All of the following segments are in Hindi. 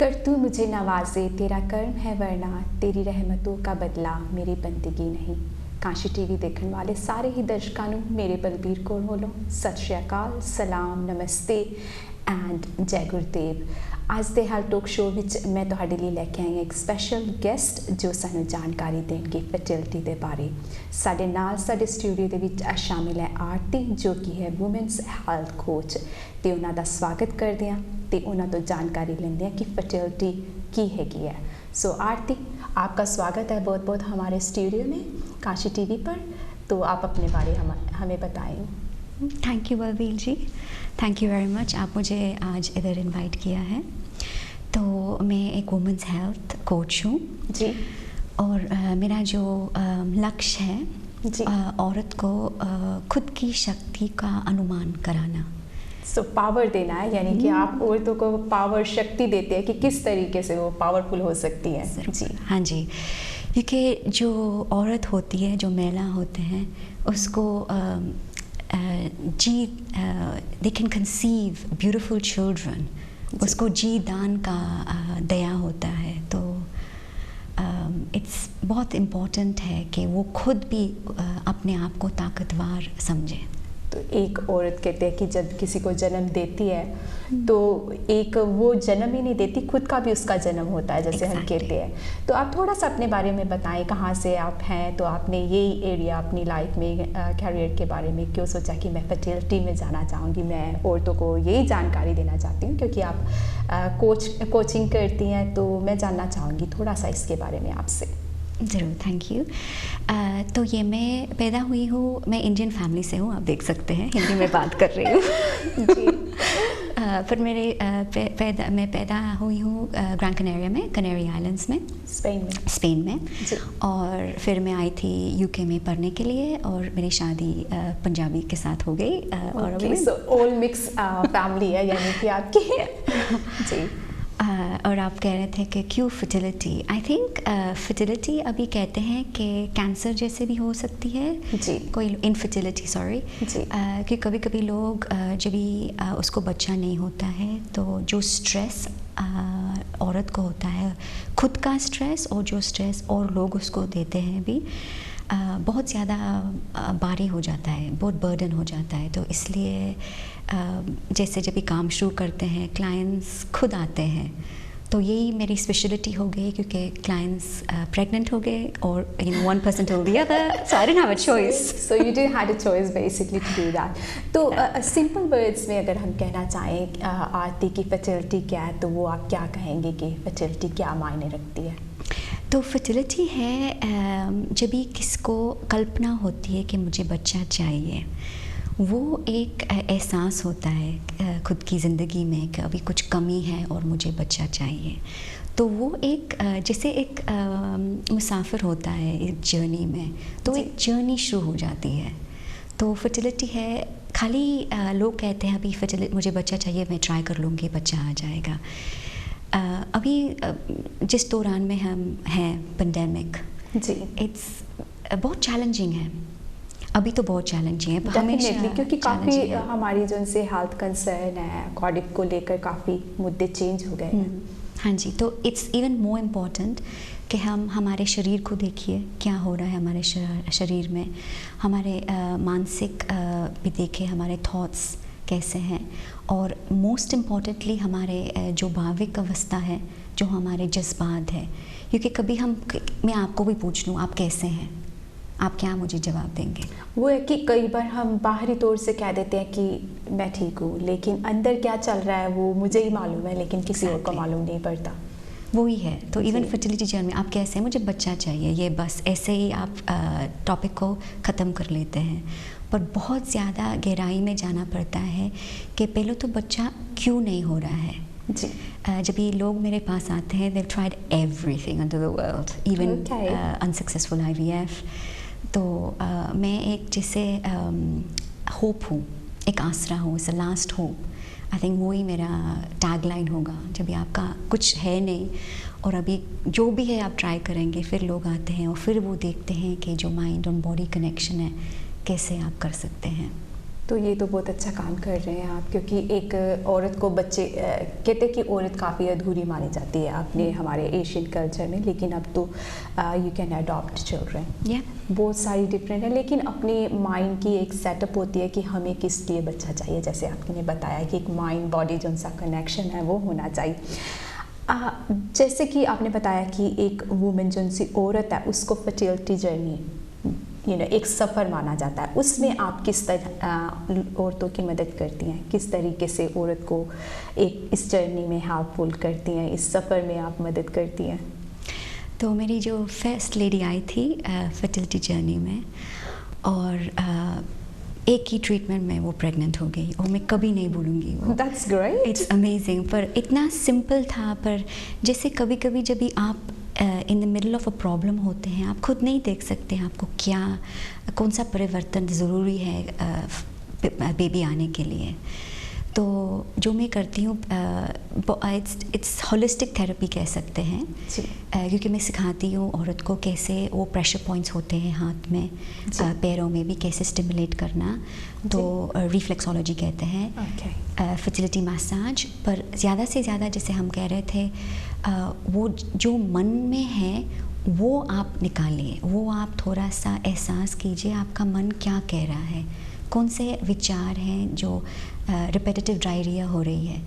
कर तू मुझे नवाजे, तेरा कर्म है वरना तेरी रहमतों का बदला मेरी बंदगी नहीं। काशी टीवी देखने वाले सारे ही दर्शकों ਨੂੰ ਮੇਰੇ ਬਲਬੀਰ ਕੌਰ ਵੱਲੋਂ ਸਤਿ ਸ਼੍ਰੀ ਅਕਾਲ, ਸਲਾਮ, ਨਮਸਤੇ ਐਂਡ ਜੈ ਗੁਰਦੇਵ। ਅੱਜ ਦੇ ਹਾਲ ਟੋਕ ਸ਼ੋ ਵਿੱਚ ਮੈਂ ਤੁਹਾਡੇ ਲਈ ਲੈ ਕੇ ਆਈ ਹਾਂ ਇੱਕ ਸਪੈਸ਼ਲ ਗੈਸਟ ਜੋ ਸਾਨੂੰ ਜਾਣਕਾਰੀ ਦੇਣਗੇ ਫਰਟੀਲਿਟੀ ਦੇ ਬਾਰੇ। ਸਾਡੇ ਨਾਲ ਸਾਡੇ ਸਟੂਡੀਓ ਦੇ ਵਿੱਚ ਸ਼ਾਮਿਲ ਹੈ ਆਰਤੀ ਜੋ ਕਿ ਹੈ ਵੂਮਨਸ ਹੈਲਥ ਕੋਚ, ਤੇ ਉਹਨਾਂ ਦਾ ਸਵਾਗਤ ਕਰਦੇ ਹਾਂ ਤੇ ਉਹਨਾਂ ਤੋਂ जानकारी लेंगे कि फर्टिलिटी की हैगी है। सो आरती, आपका स्वागत है बहुत बहुत हमारे स्टूडियो में काशी टीवी पर। तो आप अपने बारे हमें बताएं। Thank you Balbir ji, thank you very much, आप मुझे आज इधर इनवाइट किया है। तो मैं एक वुमेंस हेल्थ कोच हूँ जी, और मेरा जो लक्ष्य है जी, औरत को खुद की शक्ति का अनुमान कराना। सो पावर देना है, यानी कि आप औरतों को पावर शक्ति देते हैं कि किस तरीके से वो पावरफुल हो सकती है। जी हाँ जी, क्योंकि जो औरत होती है, जो महिला होते हैं, उसको they can conceive beautiful children, उसको जी दान का दया होता है। तो इट्स बहुत इम्पोर्टेंट है कि वो खुद भी अपने आप को ताकतवर समझे। तो एक औरत कहते हैं कि जब किसी को जन्म देती है तो एक वो जन्म ही नहीं देती, खुद का भी उसका जन्म होता है जैसे हम कहते हैं। तो आप थोड़ा सा अपने बारे में बताएं, कहाँ से आप हैं, तो आपने यही एरिया अपनी लाइफ में कैरियर के बारे में क्यों सोचा कि मैं फर्टिलिटी में जाना चाहूँगी, मैं औरतों को यही जानकारी देना चाहती हूँ क्योंकि आप कोचिंग करती हैं। तो मैं जानना चाहूँगी थोड़ा सा इसके बारे में आपसे। ज़रूर, थैंक यू। तो ये मैं पैदा हुई हूँ, मैं इंडियन फैमिली से हूँ, आप देख सकते हैं हिंदी में बात कर रही हूँ जी। फिर मैं पैदा हुई हूँ ग्रैंड कनेरिया में, कनेरी आइलैंड्स में, स्पेन में जी। और फिर मैं आई थी यूके में पढ़ने के लिए और मेरी शादी पंजाबी के साथ हो गई। और अभी ऑल मिक्स फैमिली है यानी कि आपकी जी। और आप कह रहे थे कि क्यों फर्टिलिटी। आई थिंक फर्टिलिटी अभी कहते हैं कि कैंसर जैसे भी हो सकती है जी, कोई इनफर्टिलिटी, सॉरी जी, कि कभी कभी लोग जब भी उसको बच्चा नहीं होता है तो जो स्ट्रेस औरत को होता है, खुद का स्ट्रेस और जो स्ट्रेस और लोग उसको देते हैं भी बहुत ज़्यादा भारी हो जाता है, बहुत बर्डन हो जाता है। तो इसलिए जैसे जब भी काम शुरू करते हैं क्लाइंट्स खुद आते हैं, तो यही मेरी स्पेशलिटी हो गई क्योंकि क्लाइंट्स प्रेग्नेंट हो गए और one person told the other, so I didn't have a choice. So you didn't had a choice basically to do that. तो सिंपल वर्ड्स में अगर हम कहना चाहें आरती की फर्टिलिटी क्या है, तो वो आप क्या कहेंगे कि फर्टिलिटी क्या मायने रखती है? तो फर्टिलिटी है जब भी किसको कल्पना होती है कि मुझे बच्चा चाहिए, वो एक एहसास होता है खुद की ज़िंदगी में कि अभी कुछ कमी है और मुझे बच्चा चाहिए। तो वो एक जैसे एक मुसाफिर होता है एक जर्नी में, तो एक जर्नी शुरू हो जाती है। तो फर्टिलिटी है खाली लोग कहते हैं अभी फर्टिलिटी मुझे बच्चा चाहिए, मैं ट्राई कर लूँगी, बच्चा आ जाएगा। अभी जिस दौरान में हम हैं पेंडेमिक जी, इट्स बहुत चैलेंजिंग है, अभी तो बहुत चैलेंजिंग है हमेशा, क्योंकि काफ़ी हमारी जो उनसे हेल्थ कंसर्न है कोविड को लेकर काफ़ी मुद्दे चेंज हो गए हैं। हाँ जी, तो इट्स इवन मोर इम्पॉर्टेंट कि हम हमारे शरीर को देखिए क्या हो रहा है हमारे शरीर में, हमारे मानसिक भी देखें, हमारे थॉट्स कैसे हैं, और मोस्ट इम्पॉर्टेंटली हमारे जो भाविक अवस्था है, जो हमारे जज्बात है। क्योंकि कभी मैं आपको भी पूछ लूँ आप कैसे हैं, आप क्या मुझे जवाब देंगे? वो है कि कई बार हम बाहरी तौर से कह देते हैं कि मैं ठीक हूँ, लेकिन अंदर क्या चल रहा है वो मुझे ही मालूम है, लेकिन किसी और को मालूम नहीं पड़ता। वही है। तो इवन फर्टिलिटी जर्नी में आप कैसे हैं, मुझे बच्चा चाहिए, ये बस ऐसे ही आप टॉपिक को ख़त्म कर लेते हैं। पर बहुत ज़्यादा गहराई में जाना पड़ता है कि पहले तो बच्चा क्यों नहीं हो रहा है जी। जब ये लोग मेरे पास आते हैं, they've tried everything under the world, even unsuccessful IVF। तो मैं एक जैसे होप हूँ, एक आसरा हूँ, it's a last hope. I think वही मेरा टैगलाइन होगा। जब भी आपका कुछ है नहीं और अभी जो भी है आप ट्राई करेंगे, फिर लोग आते हैं और फिर वो देखते हैं कि जो माइंड और बॉडी कनेक्शन है कैसे आप कर सकते हैं। तो ये तो बहुत अच्छा काम कर रहे हैं आप, क्योंकि एक औरत को बच्चे कहते हैं कि औरत काफ़ी अधूरी मानी जाती है अपने हमारे एशियन कल्चर में, लेकिन अब तो यू कैन अडॉप्ट चिल्ड्रन। बहुत सारी डिफरेंट है, लेकिन अपने माइंड की एक सेटअप होती है कि हमें किस लिए बच्चा चाहिए। जैसे आपने बताया कि एक माइंड बॉडी जो सा कनेक्शन है वो होना चाहिए। जैसे कि आपने बताया कि एक वुमेन जो सी औरत है उसको फर्टिलिटी जर्नी एक सफ़र माना जाता है, उसमें आप किस तरह औरतों की मदद करती हैं, किस तरीके से औरत को एक इस जर्नी में हेल्पफुल करती हैं, इस सफ़र में आप मदद करती हैं? तो मेरी जो फर्स्ट लेडी आई थी फर्टिलिटी जर्नी में, और एक ही ट्रीटमेंट में वो प्रेग्नेंट हो गई, और मैं कभी नहीं भूलूंगी वो। That's great. It's amazing. पर इतना सिंपल था, पर जैसे कभी कभी जब भी आप in the middle of a problem होते हैं, आप खुद नहीं देख सकते हैं आपको कौन सा परिवर्तन ज़रूरी है बेबी आने के लिए। तो जो मैं करती हूँ इट्स होलिस्टिक थेरेपी कह सकते हैं, क्योंकि मैं सिखाती हूँ औरत को कैसे वो प्रेशर पॉइंट्स होते हैं हाथ में, पैरों में भी कैसे स्टिमुलेट करना, तो रिफ्लेक्सोलॉजी कहते हैं, फर्टिलिटी मसाज। पर ज़्यादा से ज़्यादा जैसे हम कह रहे थे, वो जो मन में है वो आप निकालिए, वो आप थोड़ा सा एहसास कीजिए आपका मन क्या कह रहा है, कौन से विचार हैं जो रिपीटेटिव डायरिया हो रही है,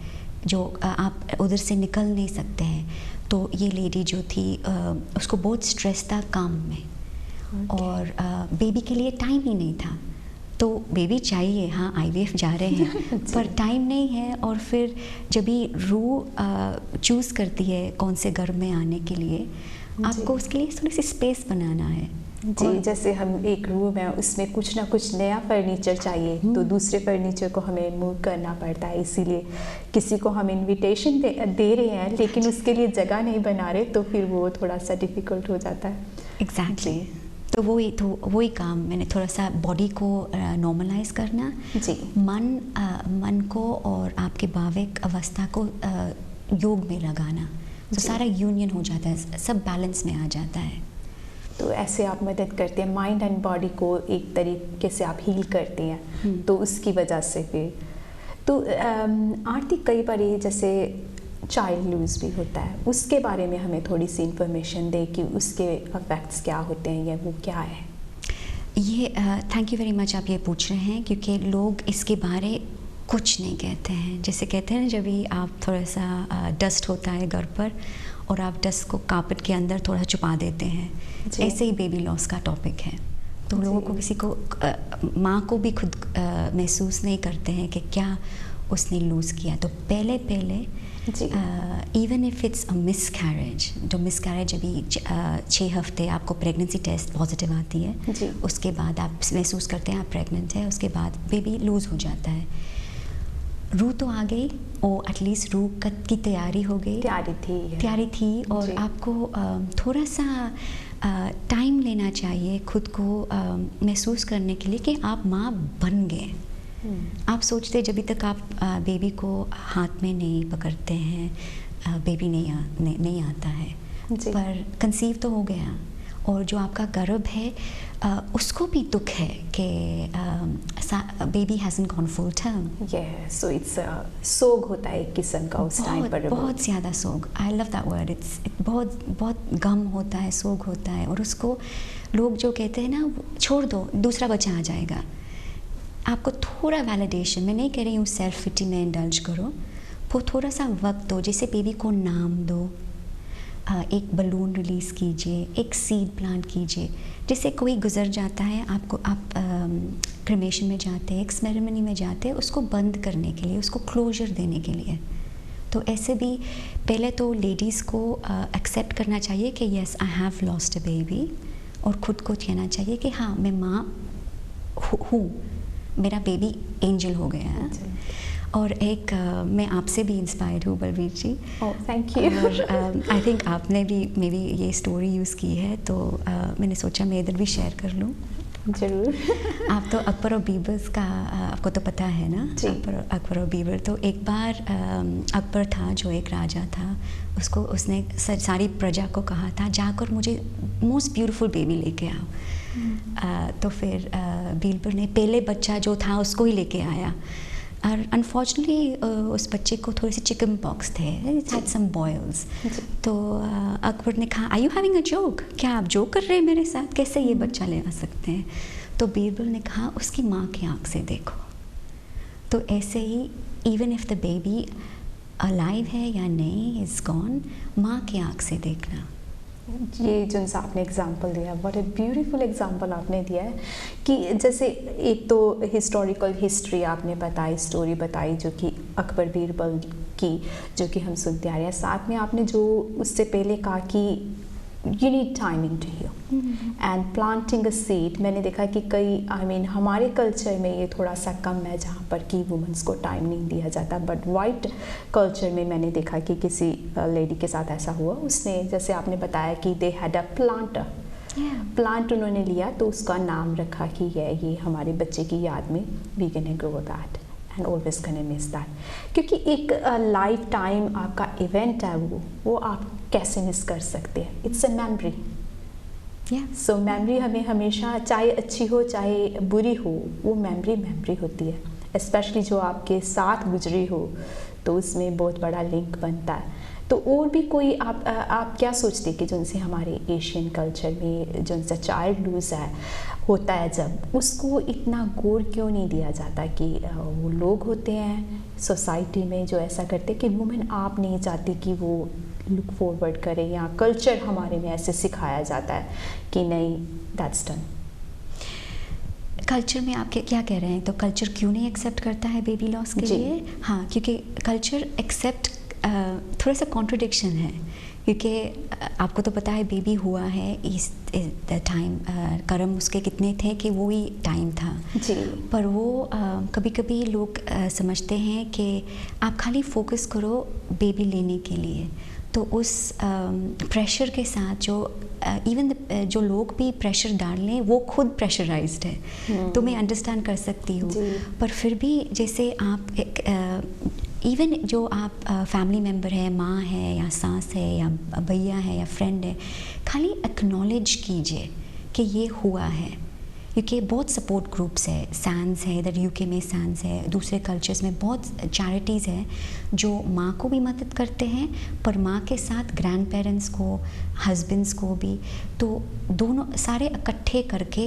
जो आप उधर से निकल नहीं सकते हैं। तो ये लेडी जो थी उसको बहुत स्ट्रेस था काम में, और बेबी के लिए टाइम ही नहीं था। तो बेबी चाहिए, हाँ IVF जा रहे हैं पर टाइम नहीं है। और फिर जब भी रूह चूज़ करती है कौन से घर में आने के लिए, आपको उसके लिए थोड़ी सी स्पेस बनाना है जी। जैसे हम एक रूम है उसमें कुछ ना कुछ नया फर्नीचर चाहिए, तो दूसरे फर्नीचर को हमें मूव करना पड़ता है। इसीलिए किसी को हम इनविटेशन दे रहे हैं लेकिन उसके लिए जगह नहीं बना रहे, तो फिर वो थोड़ा सा डिफ़िकल्ट हो जाता है। एग्जैक्टली। तो वही काम मैंने थोड़ा सा बॉडी को नॉर्मलाइज करना जी, मन को और आपके भाविक अवस्था को योग में लगाना, तो सारा यूनियन हो जाता है, सब बैलेंस में आ जाता है। तो ऐसे आप मदद करते हैं, माइंड एंड बॉडी को एक तरीके से आप हील करते हैं, तो उसकी वजह से फिर तो आरती कई बार ये जैसे चाइल्ड लूज़ भी होता है, उसके बारे में हमें थोड़ी सी इंफॉर्मेशन दे कि उसके इफेक्ट्स क्या होते हैं या वो क्या है। ये थैंक यू वेरी मच आप ये पूछ रहे हैं, क्योंकि लोग इसके बारे कुछ नहीं कहते हैं। जैसे कहते हैं ना, जब भी आप थोड़ा सा डस्ट होता है घर पर और आप डस्ट को कारपेट के अंदर थोड़ा छुपा देते हैं, ऐसे ही बेबी लॉस का टॉपिक है। तो लोगों को किसी को माँ को भी खुद महसूस नहीं करते हैं कि क्या उसने लूज़ किया। तो पहले even if it's a miscarriage, जो मिसकैरेज अभी 6 हफ्ते आपको प्रेगनेंसी टेस्ट पॉजिटिव आती है, उसके बाद आप महसूस करते हैं आप प्रेग्नेंट है, उसके बाद बेबी लूज़ हो जाता है। रूह तो आ गई, और एटलीस्ट रूह की तैयारी हो गई, तैयारी थी और आपको थोड़ा सा टाइम लेना चाहिए खुद को महसूस करने के लिए कि आप माँ बन गए। आप सोचते जब तक आप बेबी को हाथ में नहीं पकड़ते हैं, बेबी नहीं आता है, पर कंसीव तो हो गया, और जो आपका गर्भ है उसको भी दुख है कि baby hasn't gone full term. So it's सोग होता है एक किस्म का उस टाइम पर, बहुत ज़्यादा सोग। I love that word. It's बहुत गम होता है, सोग होता है, और उसको लोग जो कहते हैं ना, छोड़ दो दूसरा बच्चा आ जाएगा। आपको थोड़ा वैलिडेशन, मैं नहीं कह रही हूँ सेल्फ पिटी में इंडल्ज करो, वो थोड़ा सा वक्त दो, जैसे बेबी को नाम दो, एक बलून रिलीज़ कीजिए, एक सीड प्लांट कीजिए। जैसे कोई गुजर जाता है, आप क्रिमेशन में जाते हैं, एक सेरेमनी में जाते हैं उसको बंद करने के लिए, उसको क्लोजर देने के लिए। तो ऐसे भी पहले तो लेडीज़ को एक्सेप्ट करना चाहिए कि yes I have lost a baby, और ख़ुद को कहना चाहिए कि हाँ मैं माँ हूँ, मेरा बेबी एंजल हो गया है। और एक मैं आपसे भी इंस्पायर्ड हूँ बलबीर जी। Thank you. और आई थिंक आपने भी मे बी ये स्टोरी यूज़ की है, तो मैंने सोचा मैं इधर भी शेयर कर लूँ। जरूर। आप तो अकबर और बीरबल का आपको तो पता है ना, जी। अकबर और बीरबल। तो एक बार अकबर था जो एक राजा था, उसने सारी प्रजा को कहा था जाकर मुझे मोस्ट ब्यूटीफुल बेबी लेके आओ। तो फिर बीरबल ने पहले बच्चा जो था उसको ही लेके आया, और अनफॉर्चुनेटली उस बच्चे को थोड़ी सी चिकन पॉक्स थे, इट हैड सम बॉयल्स। तो अकबर ने कहा, are you having a joke, क्या आप जोक कर रहे हैं मेरे साथ, कैसे ये बच्चा ले आ सकते हैं? तो बीरबल ने कहा, उसकी माँ की आँख से देखो। तो ऐसे ही even if the baby alive है या नहीं, इज़ गॉन, माँ की आँख से देखना। ये जो आपने एग्जांपल दिया, बहुत ब्यूटीफुल एग्जांपल आपने दिया है कि जैसे एक तो हिस्टोरिकल हिस्ट्री आपने बताई, स्टोरी बताई जो कि अकबर बीरबल की, जो कि हम सुनते आ रहे हैं। साथ में आपने जो उससे पहले कहा कि you need timing to heal and planting a seed. मैंने देखा कि कई हमारे कल्चर में ये थोड़ा सा कम है जहाँ पर कि वुमेंस को टाइम नहीं दिया जाता, बट वाइट कल्चर में मैंने देखा कि किसी लेडी के साथ ऐसा हुआ। उसने, जैसे आपने बताया कि दे हैड अ प्लांट उन्होंने लिया, तो उसका नाम रखा कि ये हमारे बच्चे की याद में we can grow that and always can miss that. क्योंकि एक लाइफ टाइम आपका इवेंट है, वो आप कैसे मिस कर सकते हैं? It's a memory. So memory हमें हमेशा, चाहे अच्छी हो चाहे बुरी हो, वो मेमोरी होती है। स्पेशली जो आपके साथ गुजरी हो, तो उसमें बहुत बड़ा लिंक बनता है। तो और भी कोई आप क्या सोचते कि जिनसे हमारे एशियन कल्चर में जिनसे चाइल्ड लूज होता है, जब उसको इतना गौर क्यों नहीं दिया जाता कि वो लोग होते हैं सोसाइटी में जो ऐसा करते कि वुमेन आप नहीं चाहती कि वो लुक फॉरवर्ड करें, या कल्चर हमारे में ऐसे सिखाया जाता है कि नहीं, दैट्स डन। कल्चर में आप क्या कह रहे हैं? तो कल्चर क्यों नहीं एक्सेप्ट करता है बेबी लॉस के लिए? हाँ, क्योंकि कल्चर एक्सेप्ट थोड़ा सा कॉन्ट्रडिक्शन है, क्योंकि आपको तो पता है बेबी हुआ है इस टाइम, कर्म उसके कितने थे कि वो ही टाइम था जी। पर वो कभी कभी लोग समझते हैं कि आप खाली फोकस करो बेबी लेने के लिए, तो उस प्रेशर के साथ जो इवन जो लोग भी प्रेशर डाल लें वो खुद प्रेशराइज्ड है। तो मैं अंडरस्टैंड कर सकती हूँ, पर फिर भी जैसे आप इवन जो आप फैमिली मेम्बर है, माँ है या सास है या भैया है या फ्रेंड है, खाली एक्नॉलेज कीजिए कि ये हुआ है, क्योंकि बहुत सपोर्ट ग्रुप्स है, सैंस है, इधर यूके में सैंस है, दूसरे कल्चर्स में बहुत चैरिटीज़ है जो माँ को भी मदद करते हैं, पर माँ के साथ ग्रैंड पेरेंट्स को, हस्बैंड्स को भी, तो दोनों सारे इकट्ठे करके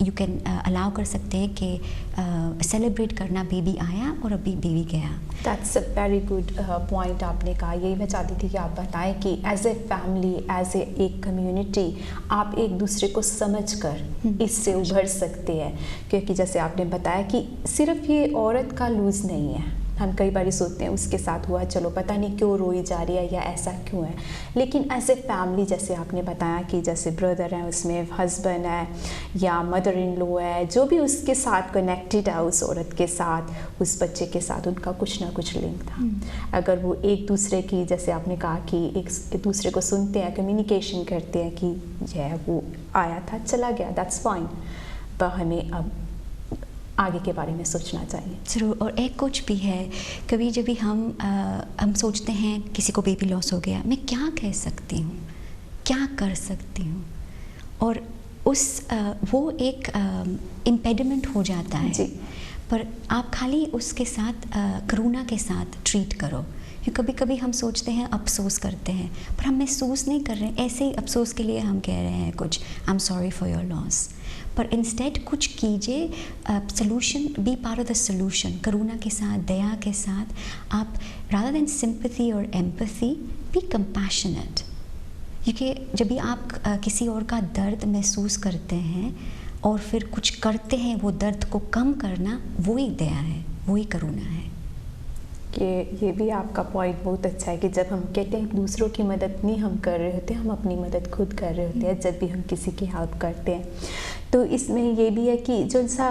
यू कैन अलाउ कर सकते हैं कि सेलिब्रेट करना, बेबी आया और अभी बेबी गया। That's a very good point आपने कहा। यही मैं चाहती थी कि आप बताएं कि as a family, as a एक कम्युनिटी, आप एक दूसरे को समझ कर इससे उभर सकते हैं। क्योंकि जैसे आपने बताया कि सिर्फ ये औरत का लूज़ नहीं है, हम कई बार सोचते हैं उसके साथ हुआ, चलो पता नहीं क्यों रोई जा रही है या ऐसा क्यों है, लेकिन एज ए फैमिली, जैसे आपने बताया कि जैसे ब्रदर है, उसमें हस्बैंड है या मदर इन लॉ है, जो भी उसके साथ कनेक्टेड है, उस औरत के साथ, उस बच्चे के साथ, उनका कुछ ना कुछ लिंक था। अगर वो एक दूसरे की, जैसे आपने कहा कि एक दूसरे को सुनते हैं, कम्युनिकेशन करते हैं कि यह वो आया था, चला गया, दैट्स फाइन, पर हमें अब आगे के बारे में सोचना चाहिए। ज़रूर। और एक कुछ भी है, कभी जब भी हम सोचते हैं किसी को बेबी लॉस हो गया, मैं क्या कह सकती हूँ, क्या कर सकती हूँ, और वो एक इम्पेडिमेंट हो जाता है जी। पर आप खाली उसके साथ करुणा के साथ ट्रीट करो। कभी कभी हम सोचते हैं, अफसोस करते हैं, पर हम महसूस नहीं कर रहे हैं, ऐसे ही अफसोस के लिए हम कह रहे हैं कुछ, I am sorry for your loss, पर इंस्टेड कुछ कीजिए, solution, be part of the solution, करुणा के साथ, दया के साथ आप, रादर देन सिंपैथी और एम्पैथी, बी कंपैशनेट। क्योंकि जब भी आप किसी और का दर्द महसूस करते हैं और फिर कुछ करते हैं वो दर्द को कम करना, वही दया है, वही करुणा है। ये भी आपका पॉइंट बहुत अच्छा है कि जब हम कहते हैं दूसरों की मदद नहीं हम कर रहे होते, हम अपनी मदद खुद कर रहे होते हैं जब भी हम किसी की हेल्प करते हैं। तो इसमें ये भी है कि जो सा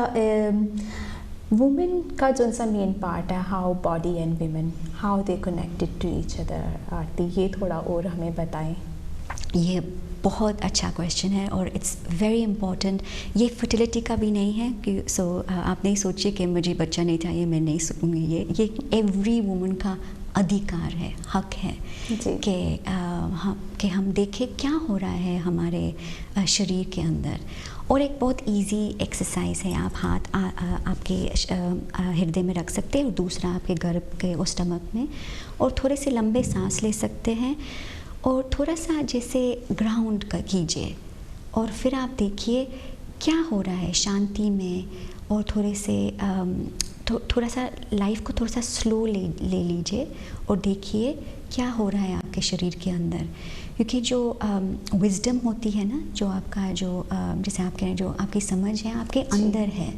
वुमेन का जो सा मेन पार्ट है, how body and women, how they connected to each other. Aarti, ये थोड़ा और हमें बताएं। ये बहुत अच्छा क्वेश्चन है और इट्स वेरी इम्पॉर्टेंट। ये फर्टिलिटी का भी नहीं है कि आप नहीं सोचिए कि मुझे बच्चा नहीं चाहिए, मैं नहीं सकूँगी। ये एवरी वुमन का अधिकार है, हक है कि हम देखें क्या हो रहा है हमारे शरीर के अंदर। और एक बहुत इजी एक्सरसाइज है, आप हाथ आपके हृदय में रख सकते हैं और दूसरा आपके गर्भ के और स्टमक में, और थोड़े से लंबे सांस ले सकते हैं और थोड़ा सा जैसे ग्राउंड कीजिए, और फिर आप देखिए क्या हो रहा है शांति में, और थोड़े से थोड़ा सा लाइफ को थोड़ा सा स्लो ले लीजिए और देखिए क्या हो रहा है आपके शरीर के अंदर। क्योंकि जो विजडम होती है ना, जो आपका जो जैसे आप कह रहे हैं, जो आपकी समझ है आपके अंदर है,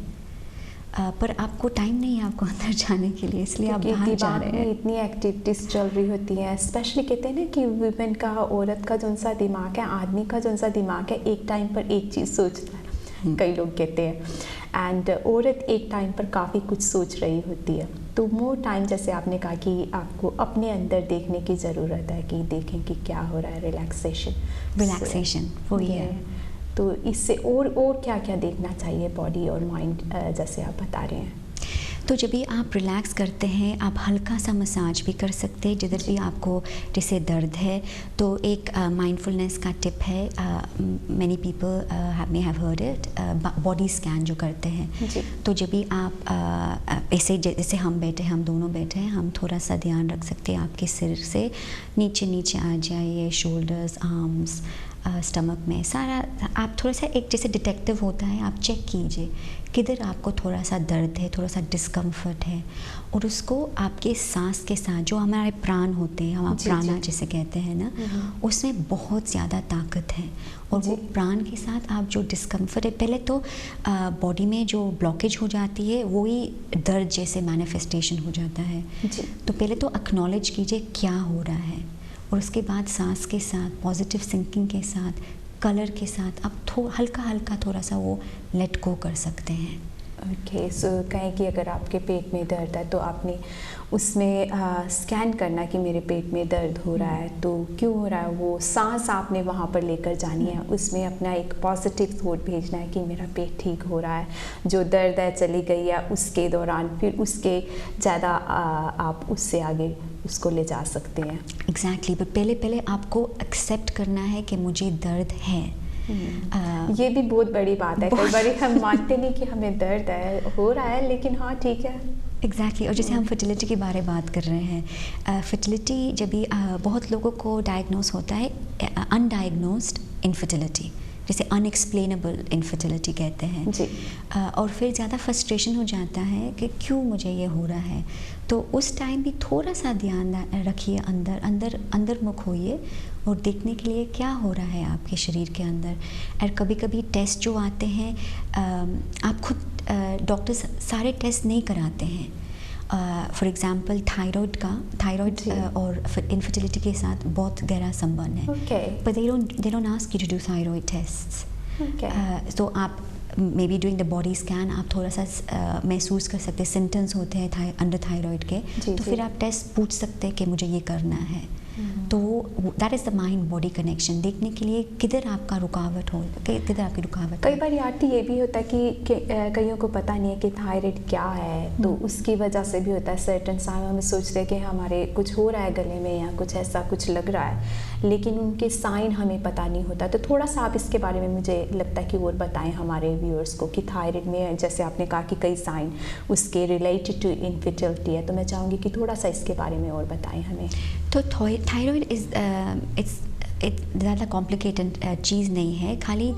पर आपको टाइम नहीं है आपको अंदर जाने के लिए, इसलिए आप बाहर जा रहे हैं। इतनी एक्टिविटीज़ चल रही होती हैं, स्पेशली कहते हैं ना कि वुमेन का, औरत का जो सा दिमाग है, आदमी का जो सा दिमाग है, एक टाइम पर एक चीज़ सोचता है, कई लोग कहते हैं, एंड औरत एक टाइम पर काफ़ी कुछ सोच रही होती है। तो मोर टाइम, जैसे आपने कहा कि आपको अपने अंदर देखने की ज़रूरत है, कि देखें कि क्या हो रहा है, रिलैक्सेशन वही है। तो इससे और क्या क्या देखना चाहिए बॉडी और माइंड, जैसे आप बता रहे हैं? तो जब भी आप रिलैक्स करते हैं, आप हल्का सा मसाज भी कर सकते हैं जिधर भी आपको जैसे दर्द है। तो एक माइंडफुलनेस का टिप है, many people may have heard it, body scan जो करते हैं। तो जब भी आप ऐसे जैसे हम बैठे, हम दोनों बैठे हैं, हम थोड़ा सा ध्यान रख सकते हैं आपके सिर से नीचे नीचे आ जाइए, शोल्डर्स, आर्म्स, स्टमक में सारा। आप थोड़ा सा एक जैसे डिटेक्टिव होता है, आप चेक कीजिए किधर आपको थोड़ा सा दर्द है, थोड़ा सा डिस्कम्फर्ट है, और उसको आपके सांस के साथ, जो हमारे प्राण होते हैं, हम प्राणा जिसे कहते हैं ना, उसमें बहुत ज़्यादा ताकत है। और वो प्राण के साथ आप जो डिस्कम्फर्ट है, पहले तो बॉडी में जो ब्लॉकेज हो जाती है वही दर्द जैसे मैनिफेस्टेशन हो जाता है। तो पहले तो एक्नॉलेज कीजिए क्या हो रहा है, और उसके बाद सांस के साथ, पॉजिटिव थिंकिंग के साथ, कलर के साथ आप हल्का हल्का थोड़ा सा वो लेट गो कर सकते हैं। ओके, सो कहें कि अगर आपके पेट में दर्द है तो आपने उसमें स्कैन करना कि मेरे पेट में दर्द हो रहा है, तो क्यों हो रहा है, वो सांस आपने वहाँ पर लेकर जानी है, उसमें अपना एक पॉजिटिव थॉट भेजना है कि मेरा पेट ठीक हो रहा है, जो दर्द है चली गई है, उसके दौरान फिर उसके ज़्यादा आप उससे आगे उसको ले जा सकते हैं। एग्जैक्टली, बट पहले आपको एक्सेप्ट करना है कि मुझे दर्द है। ये भी बहुत बड़ी बात है, कई बार हम मानते नहीं कि हमें दर्द है, हो रहा है, लेकिन हाँ ठीक है। एग्जैक्टली। और जैसे हम फर्टिलिटी के बारे में बात कर रहे हैं, फर्टिलिटी जब भी बहुत लोगों को डायग्नोस होता है अनडायग्नोस्ड इनफर्टिलिटी, जिसे अनएक्सप्लेनेबल इनफर्टिलिटी कहते हैं जी। और फिर ज़्यादा फ्रस्ट्रेशन हो जाता है कि क्यों मुझे ये हो रहा है। तो उस टाइम भी थोड़ा सा ध्यान रखिए, अंदर मुख होइए और देखने के लिए क्या हो रहा है आपके शरीर के अंदर। और कभी कभी टेस्ट जो आते हैं, आप खुद डॉक्टर्स सारे टेस्ट नहीं कराते हैं। फॉर एग्ज़ाम्पल थायराइड और इनफर्टिलिटी के साथ बहुत गहरा संबंध है, पर they don't ask you to do thyroid tests. तो आप may be doing the body scan, आप थोड़ा सा महसूस कर सकते हैं सिम्टम्स होते हैं अंडर थायराइड के, तो फिर आप टेस्ट पूछ सकते हैं कि मुझे ये करना है। तो that is the mind body connection, देखने के लिए किधर आपका रुकावट हो, किधर आपकी रुकावट। कई बार आंटी ये भी होता है कि कईयों को पता नहीं है कि थायराइड क्या है, तो उसकी वजह से भी होता है सर्टन साइन हमें सोचते हैं कि हमारे कुछ हो रहा है गले में या कुछ ऐसा कुछ लग रहा है, लेकिन उनके साइन हमें पता नहीं होता। तो थोड़ा सा आप इसके बारे में मुझे लगता है कि और बताएं हमारे व्यूअर्स को कि थायराइड में जैसे आपने कहा कि कई साइन उसके रिलेटेड टू इनफर्टिलिटी है, तो मैं चाहूँगी कि थोड़ा सा इसके बारे में और बताएं हमें। तो थायराइड इट्स ज़्यादा कॉम्प्लिकेटेड चीज़ नहीं है, खाली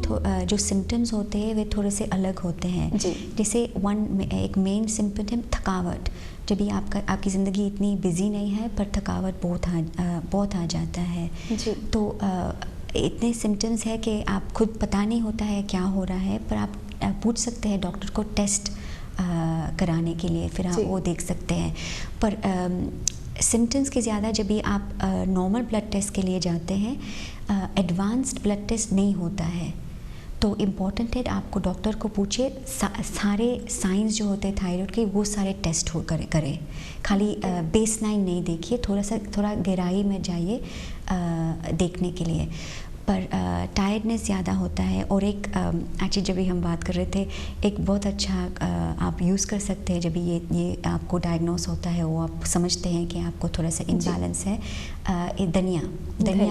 जो सिम्टम्स होते हैं वे थोड़े से अलग होते हैं। जैसे एक मेन सिम्पटम है थकावट। जब भी आपकी ज़िंदगी इतनी बिजी नहीं है पर थकावट बहुत आ जाता है, तो इतने सिम्टम्स है कि आप खुद पता नहीं होता है क्या हो रहा है, पर आप पूछ सकते हैं डॉक्टर को टेस्ट कराने के लिए, फिर आप वो देख सकते हैं। पर सिम्टम्स के ज़्यादा जब भी आप नॉर्मल ब्लड टेस्ट के लिए जाते हैं, एडवांस्ड ब्लड टेस्ट नहीं होता है। तो इम्पॉर्टेंट है आपको डॉक्टर को पूछिए, सारे साइंस जो होते हैं थायराइड के वो सारे टेस्ट करें, खाली बेसलाइन नहीं देखिए, थोड़ा गहराई में जाइए देखने के लिए। पर टायर्डनेस ज़्यादा होता है। और एक एक्चुअली जब भी हम बात कर रहे थे, एक बहुत अच्छा आप यूज़ कर सकते हैं जब भी ये आपको डायग्नोस होता है, वो आप समझते हैं कि आपको थोड़ा सा इम्बैलेंस है। धनिया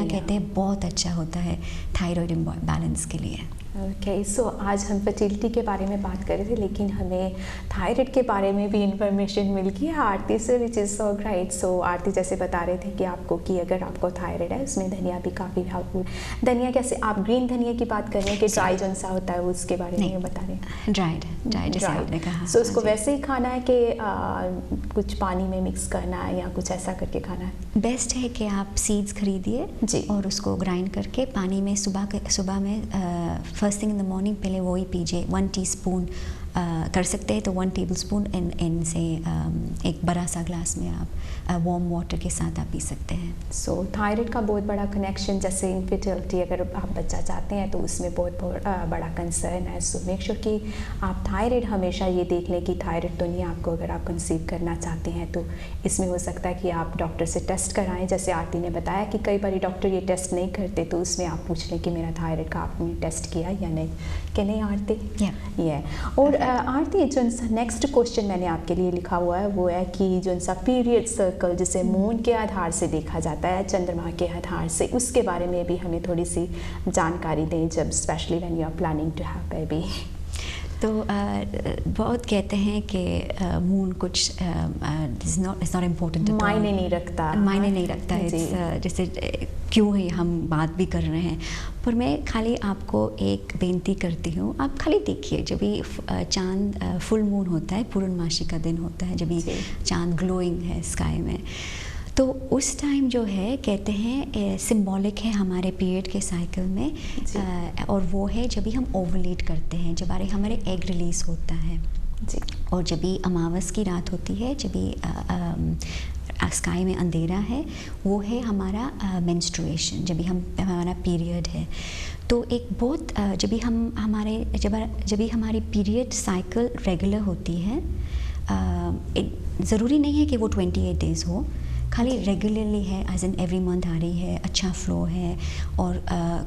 कहते हैं, बहुत अच्छा होता है थायराइड इम्बैलेंस के लिए। ओके, सो आज हम फर्टिलिटी के बारे में बात कर रहे थे, लेकिन हमें थायराइड के बारे में भी इंफॉर्मेशन मिल गई है आरती से, विच इज़ सो ग्रेट। सो आरती जैसे बता रहे थे कि अगर आपको थायराइड है, उसमें धनिया भी काफ़ी हेल्पफुल। धनिया कैसे, आप ग्रीन धनिया की बात कर रहे हैं कि ड्राई जौन सा होता है उसके बारे में बता रहे हैं? ड्राई जैसे आपने कहा। सो उसको वैसे ही खाना है कि कुछ पानी में मिक्स करना है या कुछ ऐसा करके खाना है? बेस्ट है कि आप सीड्स खरीदिए जी, और उसको ग्राइंड करके पानी में सुबह में first thing in the morning पहले वही पीजिए। 1 टीस्पून कर सकते हैं तो 1 टेबलस्पून इन से एक बड़ा सा ग्लास में आप वार्म वाटर के साथ आप पी सकते हैं। सो थायराइड का बहुत बड़ा कनेक्शन, जैसे इनफर्टिलिटी, अगर आप बच्चा चाहते हैं तो उसमें बहुत बड़ा कंसर्न है। सो मेक श्योर कि आप थायराइड हमेशा ये देख लें कि थायराइड तो नहीं आपको, अगर आप कंसीव करना चाहते हैं तो इसमें हो सकता है कि आप डॉक्टर से टेस्ट कराएं। जैसे आरती ने बताया कि कई बार डॉक्टर ये टेस्ट नहीं करते, तो उसमें आप पूछ लें कि मेरा थायराइड का आपने टेस्ट किया या नहीं, कि नहीं आरती? और आरती, जो नेक्स्ट क्वेश्चन मैंने आपके लिए लिखा हुआ है वो है कि जो सा पीरियड सर्कल जिसे मून के आधार से देखा जाता है, चंद्रमा के आधार से, उसके बारे में भी हमें थोड़ी सी जानकारी दें, जब specially when you are planning to have baby. तो बहुत कहते हैं कि मून कुछ इज़ नॉट इम्पोर्टेंट, मायने नहीं रखता है। जैसे क्यों है हम बात भी कर रहे हैं, पर मैं खाली आपको एक बेनती करती हूँ, आप खाली देखिए जब भी चांद फुल मून होता है, पूर्णमासी का दिन होता है, जब भी चांद ग्लोइंग है स्काई में, तो उस टाइम जो है कहते हैं सिंबॉलिक है हमारे पीरियड के साइकिल में। और वो है जब भी हम ओवुलेट करते हैं, जब हमारे एग रिलीज़ होता है जी। और जब भी अमावस की रात होती है, जब भी स्काई में अंधेरा है, वो है हमारा मेंस्ट्रुएशन, जब भी हमारा पीरियड है। तो एक बहुत जब भी हमारी पीरियड साइकिल रेगुलर होती है, ज़रूरी नहीं है कि वो 28 डेज़ हो, खाली रेगुलरली है, एज इन एवरी मंथ आ रही है, अच्छा फ्लो है, और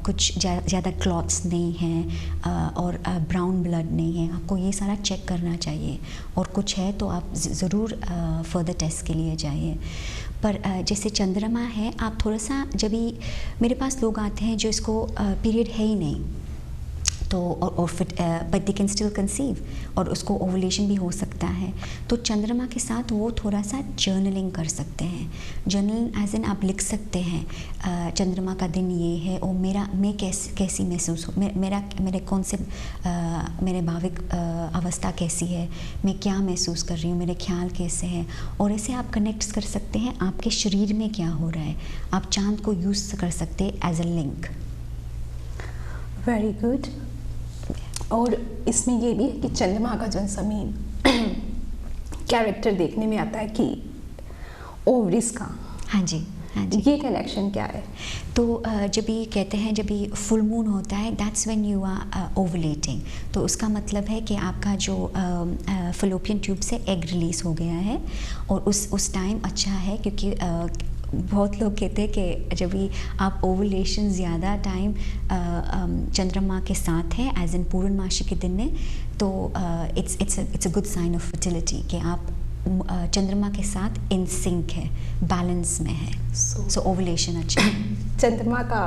कुछ ज़्यादा क्लॉट्स नहीं हैं, और ब्राउन ब्लड नहीं है, आपको ये सारा चेक करना चाहिए। और कुछ है तो आप ज़रूर फर्दर टेस्ट के लिए जाइए। पर जैसे चंद्रमा है, आप थोड़ा सा, जब भी मेरे पास लोग आते हैं जो इसको पीरियड है ही नहीं, तो और फिर but they can still conceive, और उसको ओवुलेशन भी हो सकता है, तो चंद्रमा के साथ वो थोड़ा सा जर्नलिंग कर सकते हैं। जर्नलिंग एज इन आप लिख सकते हैं चंद्रमा का दिन ये है, और मैं कैसी महसूस हो, मेरे कौन से मेरे भाविक अवस्था कैसी है, मैं क्या महसूस कर रही हूँ, मेरे ख्याल कैसे हैं, और ऐसे आप कनेक्ट कर सकते हैं आपके शरीर में क्या हो रहा है। आप चांद को यूज़ कर सकते हैं as a link. Very good. और इसमें ये भी है कि चंद्रमा का जो ज़मीन कैरेक्टर देखने में आता है कि ओवरिस का, हाँ जी, ये कनेक्शन क्या है? तो जब भी कहते हैं, जब भी फुल मून होता है, दैट्स व्हेन यू आर ओवुलेटिंग, तो उसका मतलब है कि आपका जो फलोपियन ट्यूब से एग रिलीज़ हो गया है, और उस टाइम अच्छा है, क्योंकि बहुत लोग कहते हैं कि जब भी आप ओवुलेशन ज़्यादा टाइम चंद्रमा के साथ है, एज इन पूर्णमासी के दिन में, तो it's a good sign of fertility कि आप चंद्रमा के साथ इन सिंक है, बैलेंस में है। सो ओवुलेशन अच्छा है। चंद्रमा का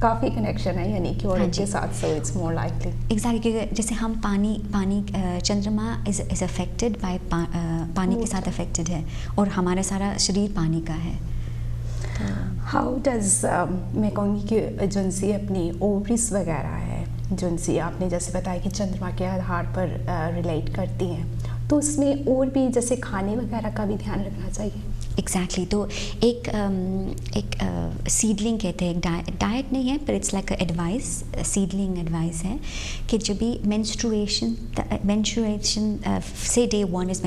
काफ़ी कनेक्शन है, यानी कि औरत के साथ, so it's more likely. Exactly, क्योंकि जैसे हम पानी चंद्रमा इज़ अफेक्टेड बाय पानी के साथ अफेक्टेड है, और हमारा सारा शरीर पानी का है। हाउ डज मैं कहूँगी कि जोनसी अपनी ओवरिस वगैरह है, जोनसी आपने जैसे बताया कि चंद्रमा के आधार पर रिलेट करती हैं, तो उसमें और भी जैसे खाने वगैरह का भी ध्यान रखना चाहिए? एग्जैक्टली, तो एक सीडलिंग कहते हैं, डाइट नहीं है, पर it's like advice, seedling advice है कि जब भी मेंस्ट्रुएशन से day 1 is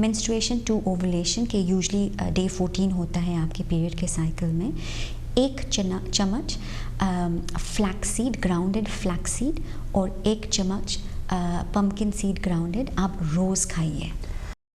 menstruation to ovulation के यूजली डे 14 होता है आपके पीरियड के साइकिल में, 1 चम्मच फ्लैक्सीड, ग्राउंडेड फ्लैक्सीड, और 1 चम्मच पम्पकिन सीड ग्राउंडेड आप रोज़ खाइए।